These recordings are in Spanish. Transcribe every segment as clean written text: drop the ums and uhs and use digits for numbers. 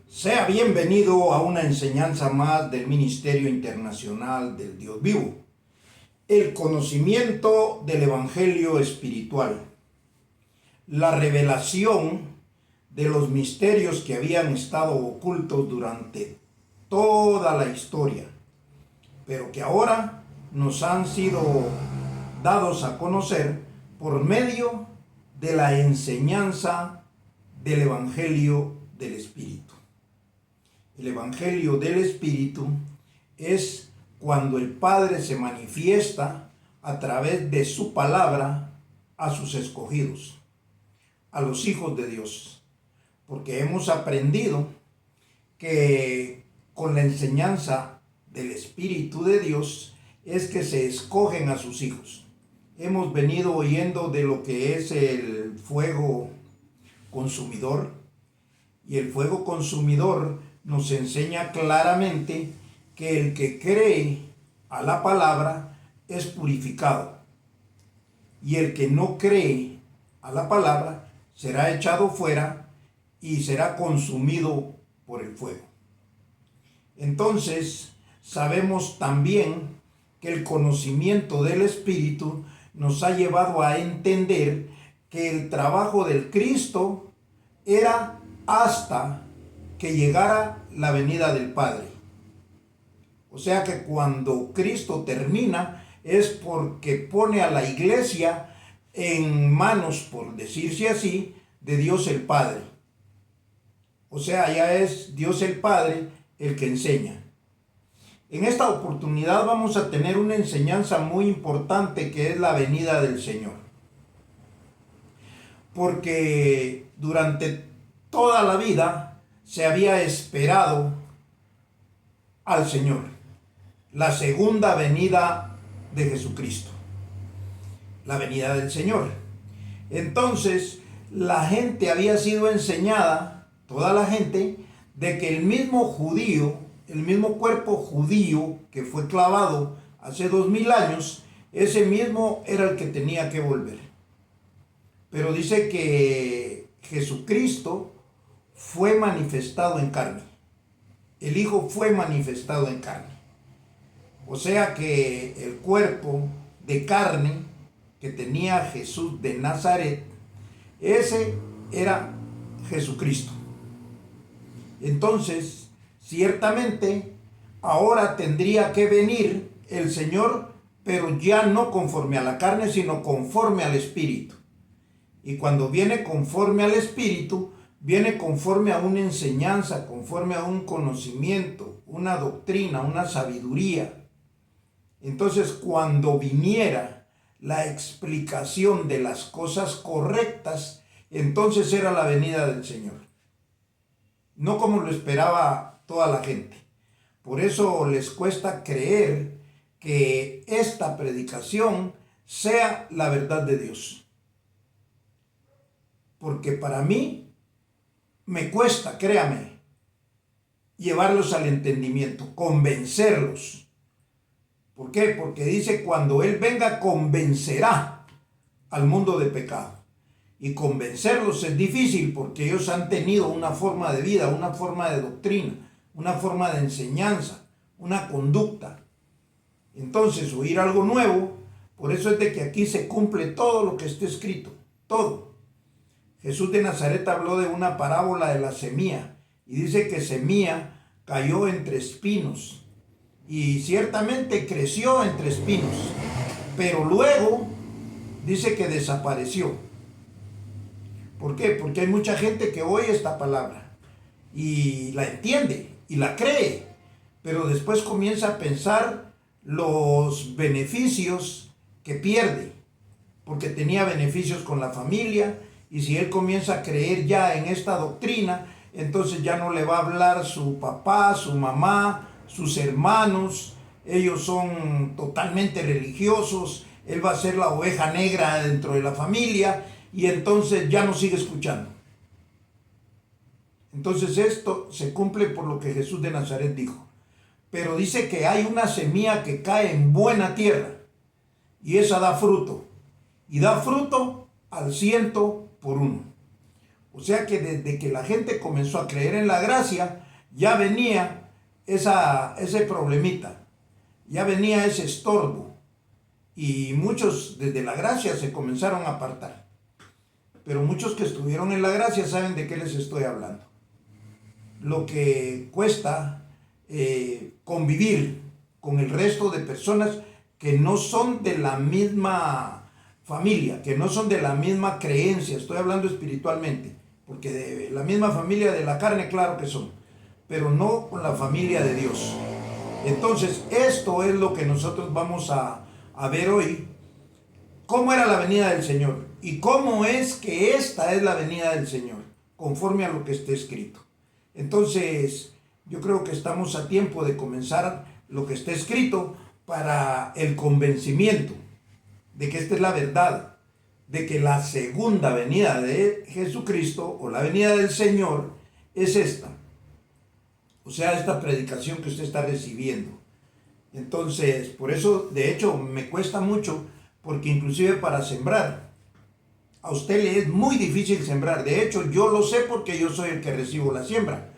Sea bienvenido a una enseñanza más del Ministerio Internacional del Dios Vivo. El conocimiento del Evangelio espiritual. La revelación de los misterios que habían estado ocultos durante toda la historia, pero que ahora nos han sido dados a conocer por medio de la enseñanza del Evangelio del Espíritu. El Evangelio del Espíritu es cuando el Padre se manifiesta a través de su palabra a sus escogidos, a los hijos de Dios, porque hemos aprendido que con la enseñanza del Espíritu de Dios es que se escogen a sus hijos. Hemos venido oyendo de lo que es el fuego consumidor, y el fuego consumidor nos enseña claramente que el que cree a la palabra es purificado, y el que no cree a la palabra será echado fuera y será consumido por el fuego. Entonces, sabemos también que el conocimiento del Espíritu nos ha llevado a entender que el trabajo del Cristo era hasta que llegara la venida del Padre. O sea que cuando Cristo termina es porque pone a la iglesia en manos, por decirse así, de Dios el Padre. O sea, ya es Dios el Padre el que enseña. En esta oportunidad vamos a tener una enseñanza muy importante, que es la venida del Señor. Porque durante toda la vida se había esperado al Señor, la segunda venida de Jesucristo, la venida del Señor. Entonces, la gente había sido enseñada, toda la gente, de que el mismo judío, el mismo cuerpo judío que fue clavado hace 2000 años, ese mismo era el que tenía que volver. Pero dice que Jesucristo fue manifestado en carne. El Hijo fue manifestado en carne. O sea que el cuerpo de carne que tenía Jesús de Nazaret, ese era Jesucristo. Entonces, ciertamente, ahora tendría que venir el Señor, pero ya no conforme a la carne, sino conforme al Espíritu. Y cuando viene conforme al Espíritu, viene conforme a una enseñanza, conforme a un conocimiento, una doctrina, una sabiduría. Entonces, cuando viniera la explicación de las cosas correctas, entonces era la venida del Señor. No como lo esperaba toda la gente. Por eso les cuesta creer que esta predicación sea la verdad de Dios. Porque para mí me cuesta, créame, llevarlos al entendimiento, convencerlos. ¿Por qué? Porque dice, cuando Él venga, convencerá al mundo de pecado. Y convencerlos es difícil, porque ellos han tenido una forma de vida, una forma de doctrina, una forma de enseñanza, una conducta. Entonces, oír algo nuevo, por eso es de que aquí se cumple todo lo que está escrito, todo. Jesús de Nazaret habló de una parábola de la semilla, y dice que semilla cayó entre espinos, y ciertamente creció entre espinos, pero luego dice que desapareció. ¿Por qué? Porque hay mucha gente que oye esta palabra y la entiende y la cree, pero después comienza a pensar los beneficios que pierde, porque tenía beneficios con la familia. Y si él comienza a creer ya en esta doctrina, entonces ya no le va a hablar su papá, su mamá, sus hermanos. Ellos son totalmente religiosos. Él va a ser la oveja negra dentro de la familia, y entonces ya no sigue escuchando. Entonces esto se cumple por lo que Jesús de Nazaret dijo. Pero dice que hay una semilla que cae en buena tierra, y esa da fruto. Y da fruto al 100 por 1. O sea que desde que la gente comenzó a creer en la gracia, ya venía ese problemita, ya venía ese estorbo. Y muchos desde la gracia se comenzaron a apartar. Pero muchos que estuvieron en la gracia saben de qué les estoy hablando. Lo que cuesta convivir con el resto de personas que no son de la misma familia, que no son de la misma creencia, estoy hablando espiritualmente, porque de la misma familia de la carne, claro que son, pero no con la familia de Dios. Entonces, esto es lo que nosotros vamos a ver hoy, cómo era la venida del Señor y cómo es que esta es la venida del Señor, conforme a lo que está escrito. Entonces, yo creo que estamos a tiempo de comenzar lo que está escrito para el convencimiento de que esta es la verdad, de que la segunda venida de Jesucristo o la venida del Señor es esta. O sea, esta predicación que usted está recibiendo. Entonces, por eso, de hecho, me cuesta mucho, porque inclusive para sembrar, a usted le es muy difícil sembrar. De hecho, yo lo sé porque yo soy el que recibo la siembra.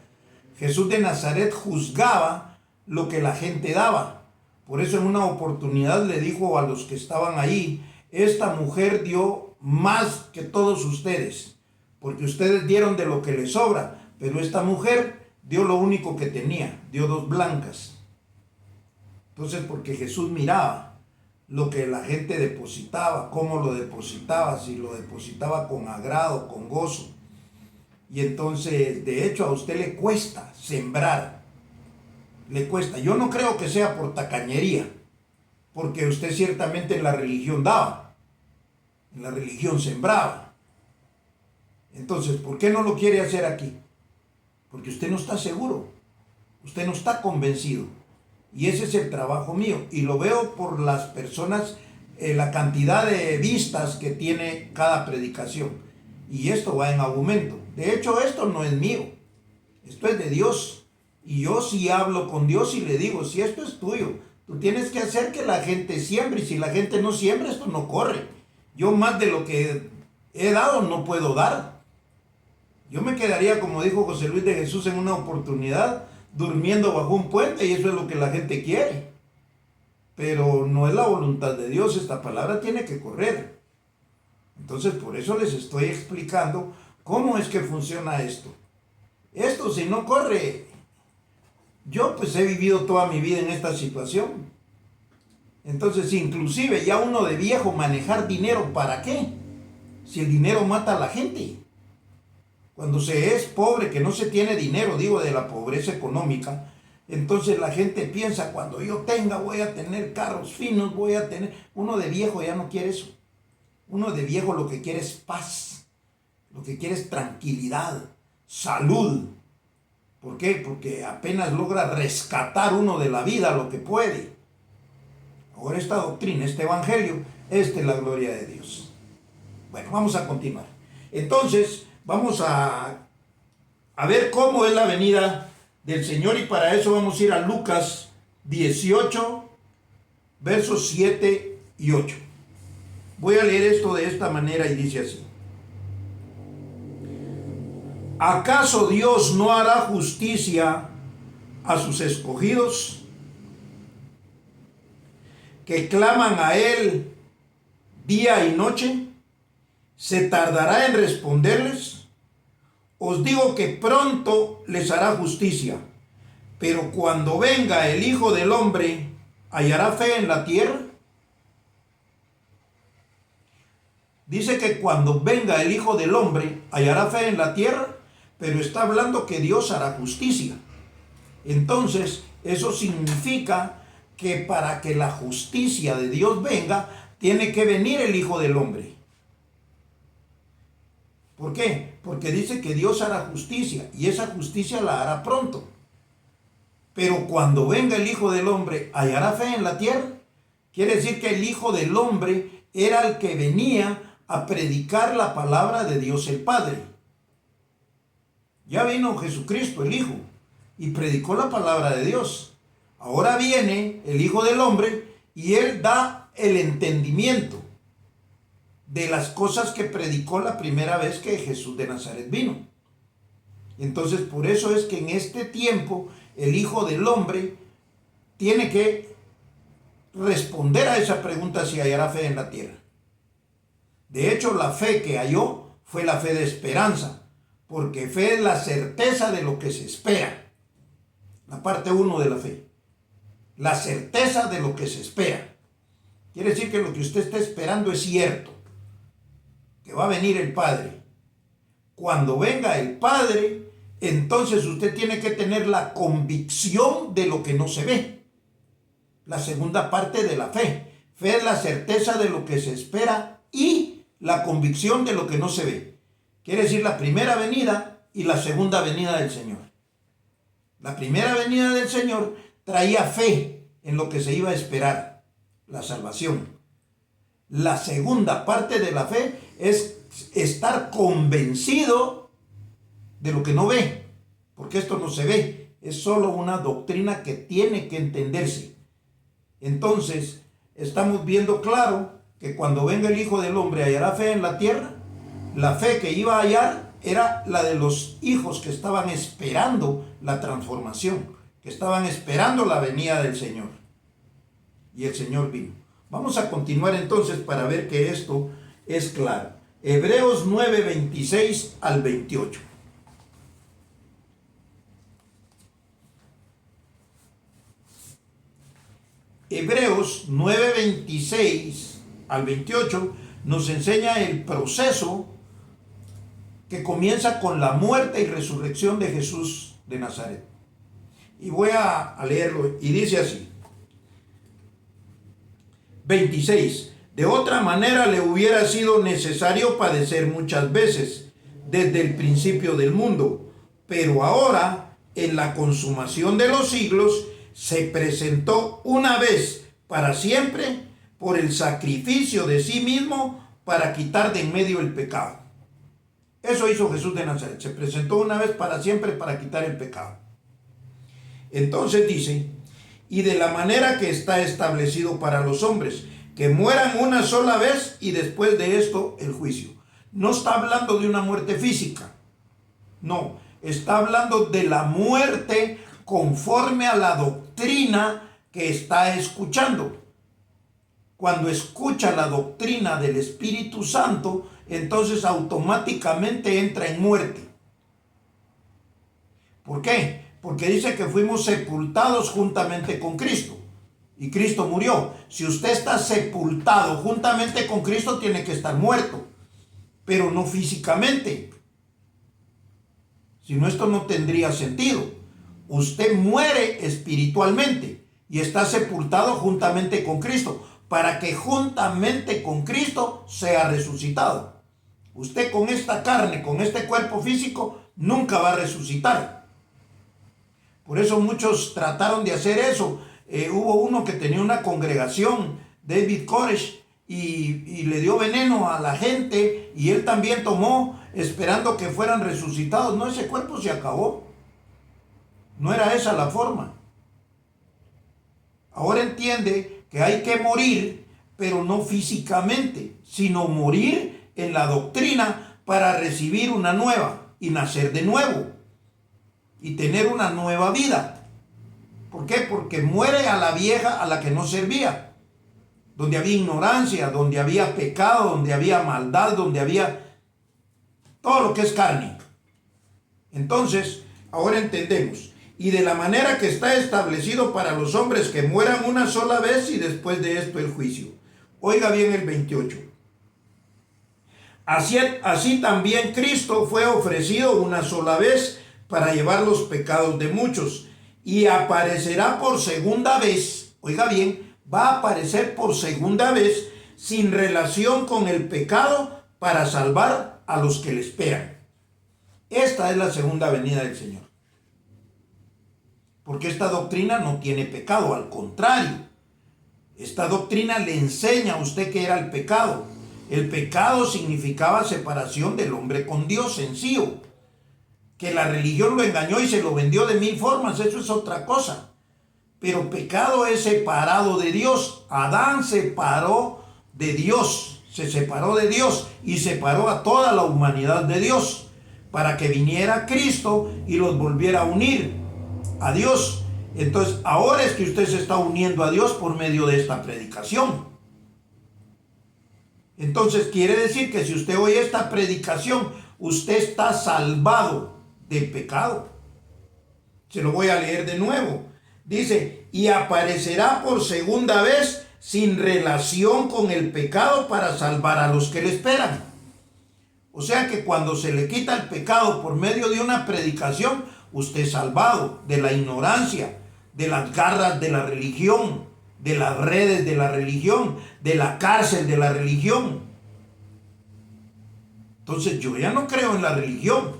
Jesús de Nazaret juzgaba lo que la gente daba. Por eso en una oportunidad le dijo a los que estaban ahí, esta mujer dio más que todos ustedes, porque ustedes dieron de lo que les sobra, pero esta mujer dio lo único que tenía, dio 2 blancas. Entonces, porque Jesús miraba lo que la gente depositaba, cómo lo depositaba, si lo depositaba con agrado, con gozo. Y entonces, de hecho, a usted le cuesta sembrar. Le cuesta. Yo no creo que sea por tacañería, porque usted ciertamente en la religión daba, en la religión sembraba. Entonces, ¿por qué no lo quiere hacer aquí? Porque usted no está seguro, usted no está convencido. Y ese es el trabajo mío. Y lo veo por las personas, la cantidad de vistas que tiene cada predicación. Y esto va en aumento. De hecho, esto no es mío. Esto es de Dios. Y yo sí hablo con Dios y le digo, si esto es tuyo, tú tienes que hacer que la gente siembre. Y si la gente no siembra, esto no corre. Yo más de lo que he dado no puedo dar. Yo me quedaría, como dijo José Luis de Jesús en una oportunidad, durmiendo bajo un puente, y eso es lo que la gente quiere. Pero no es la voluntad de Dios, esta palabra tiene que correr. Entonces, por eso les estoy explicando cómo es que funciona esto. Esto, si no corre, yo pues he vivido toda mi vida en esta situación. Entonces, inclusive ya uno de viejo manejar dinero, ¿para qué? Si el dinero mata a la gente. Cuando se es pobre, que no se tiene dinero, digo de la pobreza económica, entonces la gente piensa, cuando yo tenga voy a tener carros finos, voy a tener... Uno de viejo ya no quiere eso. Uno de viejo lo que quiere es paz, lo que quiere es tranquilidad, salud. ¿Por qué? Porque apenas logra rescatar uno de la vida lo que puede. Ahora esta doctrina, este evangelio, esta es la gloria de Dios. Bueno, vamos a continuar. Entonces, vamos a ver cómo es la venida del Señor, y para eso vamos a ir a Lucas 18, versos 7 y 8. Voy a leer esto de esta manera y dice así. ¿Acaso Dios no hará justicia a sus escogidos, que claman a Él día y noche? ¿Se tardará en responderles? Os digo que pronto les hará justicia. Pero cuando venga el Hijo del Hombre, ¿hallará fe en la tierra? Dice que cuando venga el Hijo del Hombre, ¿hallará fe en la tierra? Pero está hablando que Dios hará justicia. Entonces, eso significa que para que la justicia de Dios venga, tiene que venir el Hijo del Hombre. ¿Por qué? Porque dice que Dios hará justicia, y esa justicia la hará pronto. Pero cuando venga el Hijo del Hombre, ¿hallará fe en la tierra? Quiere decir que el Hijo del Hombre era el que venía a predicar la palabra de Dios el Padre. Ya vino Jesucristo, el Hijo, y predicó la palabra de Dios. Ahora viene el Hijo del Hombre y Él da el entendimiento de las cosas que predicó la primera vez que Jesús de Nazaret vino. Entonces, por eso es que en este tiempo el Hijo del Hombre tiene que responder a esa pregunta si hallará fe en la tierra. De hecho, la fe que halló fue la fe de esperanza, porque fe es la certeza de lo que se espera. La parte 1 de la fe. La certeza de lo que se espera. Quiere decir que lo que usted está esperando es cierto. Que va a venir el Padre. Cuando venga el Padre, entonces usted tiene que tener la convicción de lo que no se ve. La segunda parte de la fe. Fe es la certeza de lo que se espera y la convicción de lo que no se ve. Quiere decir la primera venida y la segunda venida del Señor. La primera venida del Señor traía fe en lo que se iba a esperar, la salvación. La segunda parte de la fe es estar convencido de lo que no ve, porque esto no se ve, es solo una doctrina que tiene que entenderse. Entonces, estamos viendo claro que cuando venga el Hijo del Hombre hallará fe en la tierra. La fe que iba a hallar era la de los hijos que estaban esperando la transformación, que estaban esperando la venida del Señor. Y el Señor vino. Vamos a continuar entonces para ver que esto es claro. Hebreos 9, 26 al 28. Hebreos 9, 26 al 28 nos enseña el proceso que comienza con la muerte y resurrección de Jesús de Nazaret. Y voy a leerlo, y dice así. 26. De otra manera le hubiera sido necesario padecer muchas veces desde el principio del mundo, pero ahora, en la consumación de los siglos, se presentó una vez para siempre por el sacrificio de sí mismo para quitar de en medio el pecado. Eso hizo Jesús de Nazaret. Se presentó una vez para siempre para quitar el pecado. Entonces dice, y de la manera que está establecido para los hombres, que mueran una sola vez y después de esto el juicio. No está hablando de una muerte física. No, está hablando de la muerte conforme a la doctrina que está escuchando. Cuando escucha la doctrina del Espíritu Santo, entonces automáticamente entra en muerte. ¿Por qué? Porque dice que fuimos sepultados juntamente con Cristo. Y Cristo murió. Si usted está sepultado juntamente con Cristo, tiene que estar muerto. Pero no físicamente. Si no, esto no tendría sentido. Usted muere espiritualmente y está sepultado juntamente con Cristo, para que juntamente con Cristo sea resucitado. Usted con esta carne, con este cuerpo físico, nunca va a resucitar. Por eso muchos trataron de hacer eso. Hubo uno que tenía una congregación, David Koresh, y le dio veneno a la gente, y él también tomó, esperando que fueran resucitados. No, ese cuerpo se acabó. No era esa la forma. Ahora entiende que hay que morir, pero no físicamente, sino morir en la doctrina para recibir una nueva y nacer de nuevo y tener una nueva vida. ¿Por qué? Porque muere a la vieja a la que no servía, donde había ignorancia, donde había pecado, donde había maldad, donde había todo lo que es carne. Entonces, ahora entendemos. Y de la manera que está establecido para los hombres que mueran una sola vez y después de esto el juicio. Oiga bien el 28. Así también Cristo fue ofrecido una sola vez para llevar los pecados de muchos, y aparecerá por segunda vez, oiga bien, va a aparecer por segunda vez sin relación con el pecado para salvar a los que le esperan. Esta es la segunda venida del Señor. Porque esta doctrina no tiene pecado, al contrario. Esta doctrina le enseña a usted qué era el pecado. El pecado significaba separación del hombre con Dios, sencillo. Que la religión lo engañó y se lo vendió de mil formas, eso es otra cosa. Pero pecado es separado de Dios. Adán separó de Dios, se separó de Dios y separó a toda la humanidad de Dios para que viniera Cristo y los volviera a unir a Dios. Entonces, ahora es que usted se está uniendo a Dios por medio de esta predicación. Entonces, quiere decir que si usted oye esta predicación, usted está salvado del pecado. Se lo voy a leer de nuevo. Dice, y aparecerá por segunda vez sin relación con el pecado para salvar a los que le esperan. O sea que cuando se le quita el pecado por medio de una predicación, usted es salvado de la ignorancia, de las garras de la religión, de las redes de la religión, de la cárcel de la religión. Entonces yo ya no creo en la religión.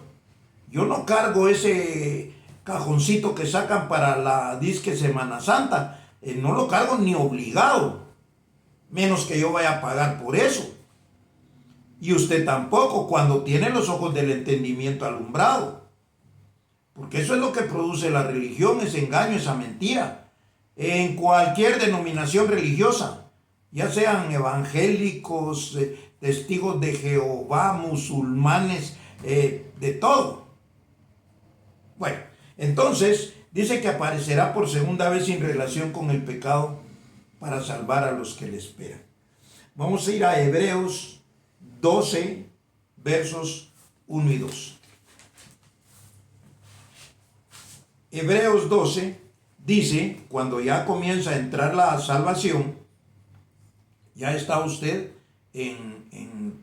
Yo no cargo ese cajoncito que sacan para la disque Semana Santa. No lo cargo ni obligado, menos que yo vaya a pagar por eso. Y usted tampoco, cuando tiene los ojos del entendimiento alumbrado. Porque eso es lo que produce la religión, ese engaño, esa mentira. En cualquier denominación religiosa, ya sean evangélicos, testigos de Jehová, musulmanes, de todo. Bueno, entonces dice que aparecerá por segunda vez sin relación con el pecado para salvar a los que le esperan. Vamos a ir a Hebreos 12, versos 1 y 2. Hebreos 12 dice, cuando ya comienza a entrar la salvación, ya está usted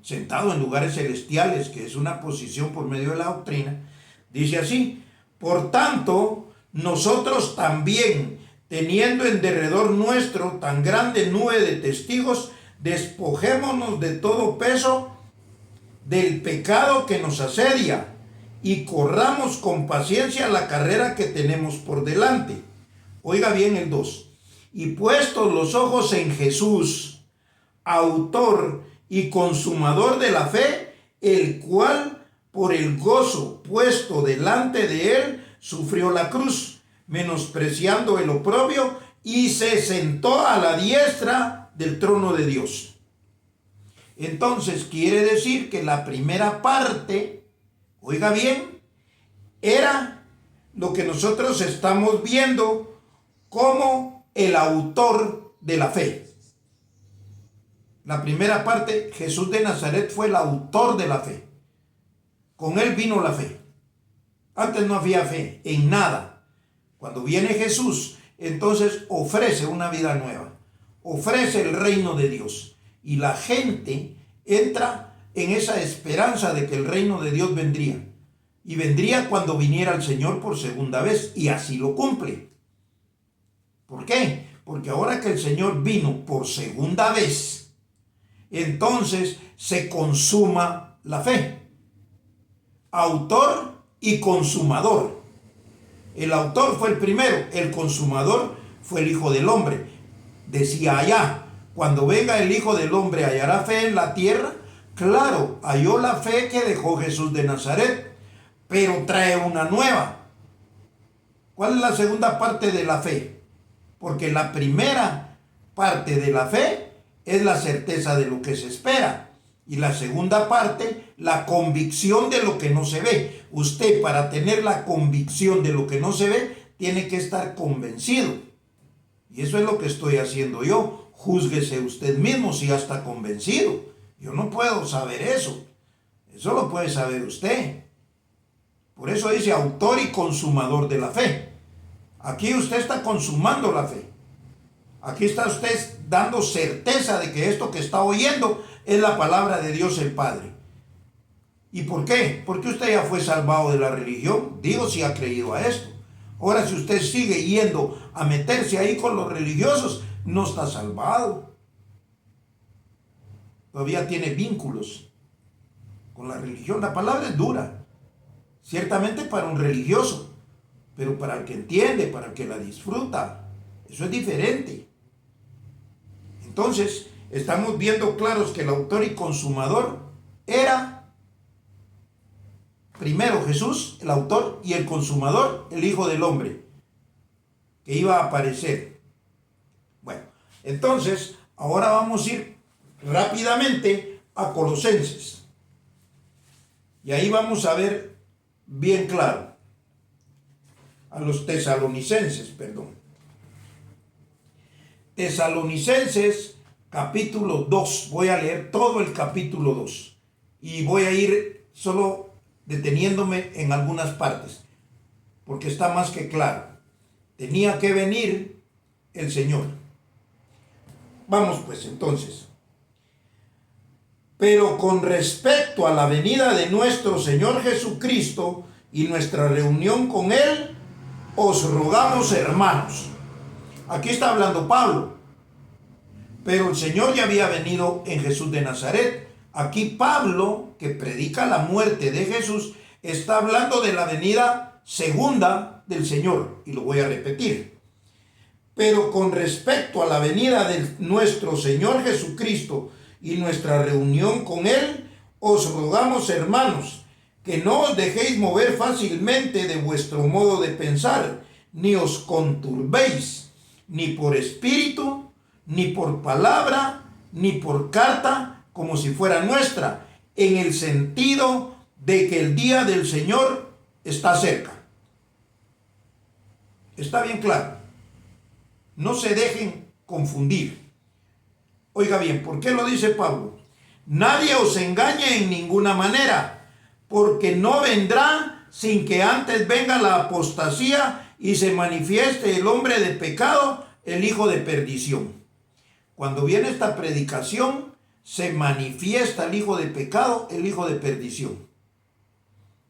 sentado en lugares celestiales, que es una posición por medio de la doctrina. Dice así, por tanto, nosotros también, teniendo en derredor nuestro tan grande nube de testigos, despojémonos de todo peso del pecado que nos asedia y corramos con paciencia la carrera que tenemos por delante. Oiga bien el 2. Y puestos los ojos en Jesús, autor y consumador de la fe, el cual por el gozo puesto delante de él sufrió la cruz, menospreciando el oprobio, y se sentó a la diestra del trono de Dios. Entonces quiere decir que la primera parte, oiga bien, era lo que nosotros estamos viendo como el autor de la fe. La primera parte, Jesús de Nazaret fue el autor de la fe. Con él vino la fe. Antes no había fe en nada. Cuando viene Jesús, entonces ofrece una vida nueva. Ofrece el reino de Dios. Y la gente entra en esa esperanza de que el reino de Dios vendría. Y vendría cuando viniera el Señor por segunda vez. Y así lo cumple. ¿Por qué? Porque ahora que el Señor vino por segunda vez, entonces se consuma la fe. Autor y consumador. El autor fue el primero, el consumador fue el Hijo del Hombre. Decía allá, cuando venga el Hijo del Hombre, ¿hallará fe en la tierra? Claro, halló la fe que dejó Jesús de Nazaret, pero trae una nueva. ¿Cuál es la segunda parte de la fe? Porque la primera parte de la fe es la certeza de lo que se espera. Y la segunda parte, la convicción de lo que no se ve. Usted, para tener la convicción de lo que no se ve, tiene que estar convencido. Y eso es lo que estoy haciendo yo. Júzguese usted mismo si ya está convencido. Yo no puedo saber eso. Eso lo puede saber usted. Por eso dice autor y consumador de la fe. Aquí usted está consumando la fe. Aquí está usted dando certeza de que esto que está oyendo es la palabra de Dios el Padre. ¿Y por qué? Porque usted ya fue salvado de la religión. Digo, si ha creído a esto. Ahora, si usted sigue yendo a meterse ahí con los religiosos, no está salvado. Todavía tiene vínculos con la religión. La palabra es dura. Ciertamente para un religioso. Pero para el que entiende, para el que la disfruta, eso es diferente. Entonces, estamos viendo claros que el autor y consumador era primero Jesús, el autor, y el consumador, el Hijo del Hombre, que iba a aparecer. Bueno, entonces, ahora vamos a ir rápidamente a Colosenses. Y ahí vamos a ver bien claro. A los tesalonicenses, perdón. Tesalonicenses capítulo 2. Voy a leer todo el capítulo 2. Y voy a ir solo deteniéndome en algunas partes. Porque está más que claro. Tenía que venir el Señor. Vamos pues entonces. Pero con respecto a la venida de nuestro Señor Jesucristo y nuestra reunión con Él, os rogamos, hermanos. Aquí está hablando Pablo. Pero el Señor ya había venido en Jesús de Nazaret. Aquí Pablo, que predica la muerte de Jesús, está hablando de la venida segunda del Señor. Y lo voy a repetir. Pero con respecto a la venida de nuestro Señor Jesucristo y nuestra reunión con Él, os rogamos, hermanos, que no os dejéis mover fácilmente de vuestro modo de pensar, ni os conturbéis, ni por espíritu, ni por palabra, ni por carta, como si fuera nuestra, en el sentido de que el día del Señor está cerca. Está bien claro. No se dejen confundir. Oiga bien, ¿por qué lo dice Pablo? Nadie os engañe en ninguna manera, porque no vendrá sin que antes venga la apostasía y se manifieste el hombre de pecado, el hijo de perdición. Cuando viene esta predicación, se manifiesta el hijo de pecado, el hijo de perdición.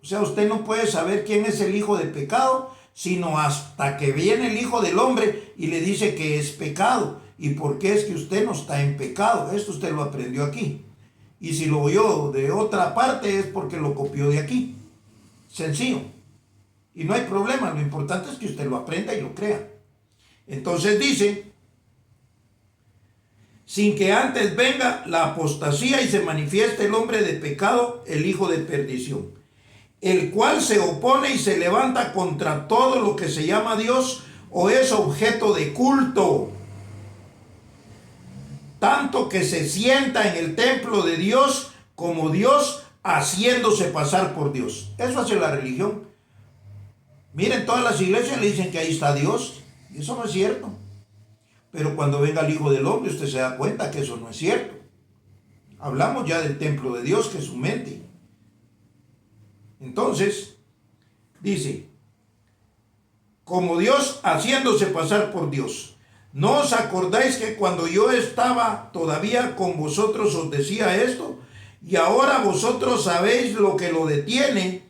O sea, usted no puede saber quién es el hijo de pecado, sino hasta que viene el Hijo del Hombre y le dice que es pecado. ¿Y por qué es que usted no está en pecado? Esto usted lo aprendió aquí. Y si lo oyó de otra parte es porque lo copió de aquí. Sencillo. Y no hay problema, lo importante es que usted lo aprenda y lo crea. Entonces dice, sin que antes venga la apostasía y se manifieste el hombre de pecado, el hijo de perdición, el cual se opone y se levanta contra todo lo que se llama Dios o es objeto de culto, tanto que se sienta en el templo de Dios como Dios, haciéndose pasar por Dios. Eso hace la religión. Miren, todas las iglesias le dicen que ahí está Dios, y eso no es cierto. Pero cuando venga el Hijo del Hombre, usted se da cuenta que eso no es cierto. Hablamos ya del templo de Dios, que es su mente. Entonces, dice, como Dios haciéndose pasar por Dios. ¿No os acordáis que cuando yo estaba todavía con vosotros os decía esto? Y ahora vosotros sabéis lo que lo detiene,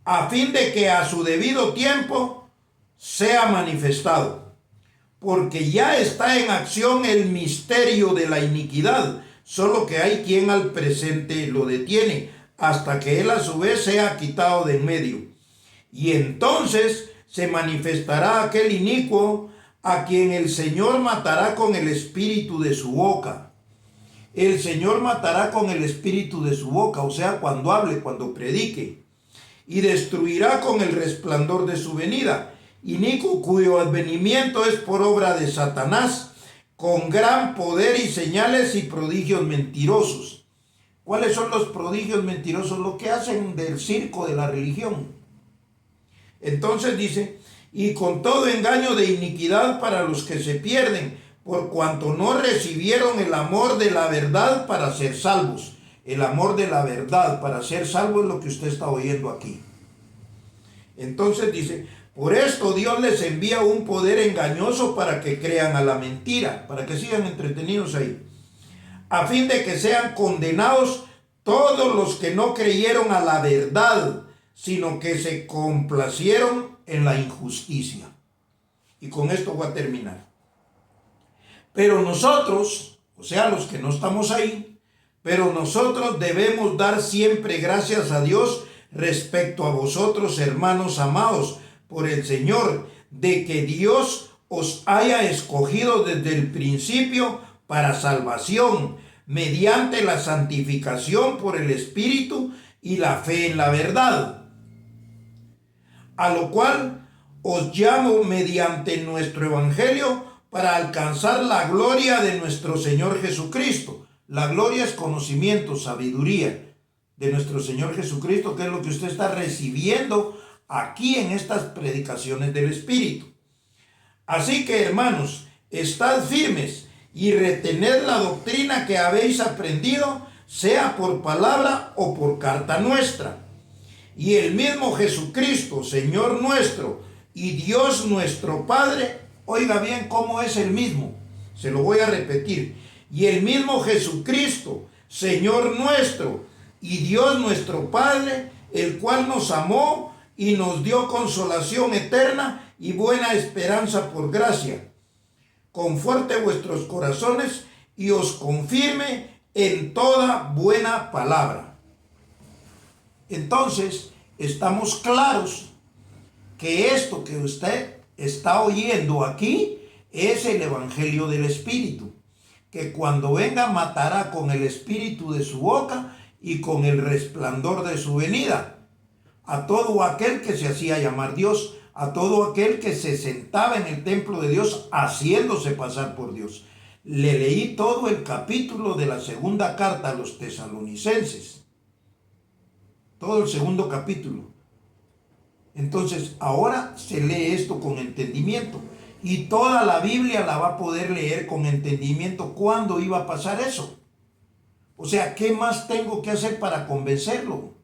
a fin de que a su debido tiempo sea manifestado. Porque ya está en acción el misterio de la iniquidad, solo que hay quien al presente lo detiene, hasta que él a su vez sea quitado de en medio. Y entonces se manifestará aquel inicuo, a quien el Señor matará con el espíritu de su boca. El Señor matará con el espíritu de su boca, o sea, cuando hable, cuando predique. Y destruirá con el resplandor de su venida. Inicuo cuyo advenimiento es por obra de Satanás, con gran poder y señales y prodigios mentirosos. ¿Cuáles son los prodigios mentirosos? Lo que hacen del circo de la religión. Entonces dice, y con todo engaño de iniquidad para los que se pierden, por cuanto no recibieron el amor de la verdad para ser salvos. El amor de la verdad para ser salvo es lo que usted está oyendo aquí. Entonces dice, por esto Dios les envía un poder engañoso para que crean a la mentira, para que sigan entretenidos ahí, a fin de que sean condenados todos los que no creyeron a la verdad, sino que se complacieron en la injusticia. Y con esto voy a terminar. Pero nosotros, o sea, los que no estamos ahí, pero nosotros debemos dar siempre gracias a Dios respecto a vosotros, hermanos amados, por el Señor, de que Dios os haya escogido desde el principio para salvación, mediante la santificación por el Espíritu y la fe en la verdad, a lo cual os llamo mediante nuestro Evangelio para alcanzar la gloria de nuestro Señor Jesucristo. La gloria es conocimiento, sabiduría de nuestro Señor Jesucristo, que es lo que usted está recibiendo aquí en estas predicaciones del Espíritu. Así que, hermanos, estad firmes y retened la doctrina que habéis aprendido, sea por palabra o por carta nuestra. Y el mismo Jesucristo, Señor nuestro, y Dios nuestro Padre, oiga bien cómo es el mismo, se lo voy a repetir, y el mismo Jesucristo, Señor nuestro, y Dios nuestro Padre, el cual nos amó y nos dio consolación eterna y buena esperanza por gracia, conforte vuestros corazones y os confirme en toda buena palabra. Entonces, estamos claros que esto que usted está oyendo aquí es el Evangelio del Espíritu, que cuando venga matará con el espíritu de su boca y con el resplandor de su venida a todo aquel que se hacía llamar Dios, a todo aquel que se sentaba en el templo de Dios haciéndose pasar por Dios. Le leí todo el capítulo de la segunda carta a los tesalonicenses. Todo el segundo capítulo. Entonces, ahora se lee esto con entendimiento. Y toda la Biblia la va a poder leer con entendimiento. ¿Cuándo iba a pasar eso? O sea, ¿qué más tengo que hacer para convencerlo?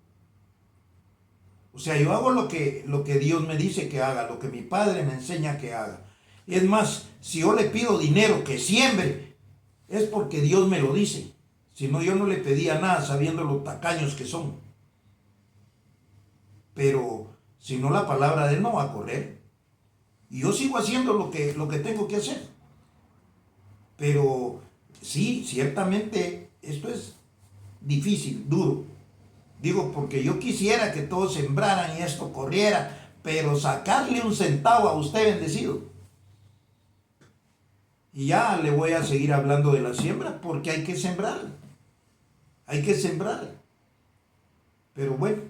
O sea, yo hago lo que Dios me dice que haga, lo que mi Padre me enseña que haga. Es más, si yo le pido dinero que siembre, es porque Dios me lo dice. Si no, yo no le pedía nada sabiendo los tacaños que son. Pero si no, la palabra de Él no va a correr. Y yo sigo haciendo lo que tengo que hacer. Pero sí, ciertamente esto es difícil, duro. Digo, porque yo quisiera que todos sembraran y esto corriera, pero sacarle un centavo a usted bendecido. Y ya le voy a seguir hablando de la siembra, porque hay que sembrar. Hay que sembrar. Pero bueno,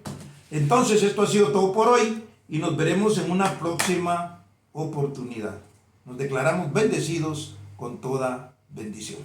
entonces esto ha sido todo por hoy y nos veremos en una próxima oportunidad. Nos declaramos bendecidos con toda bendición.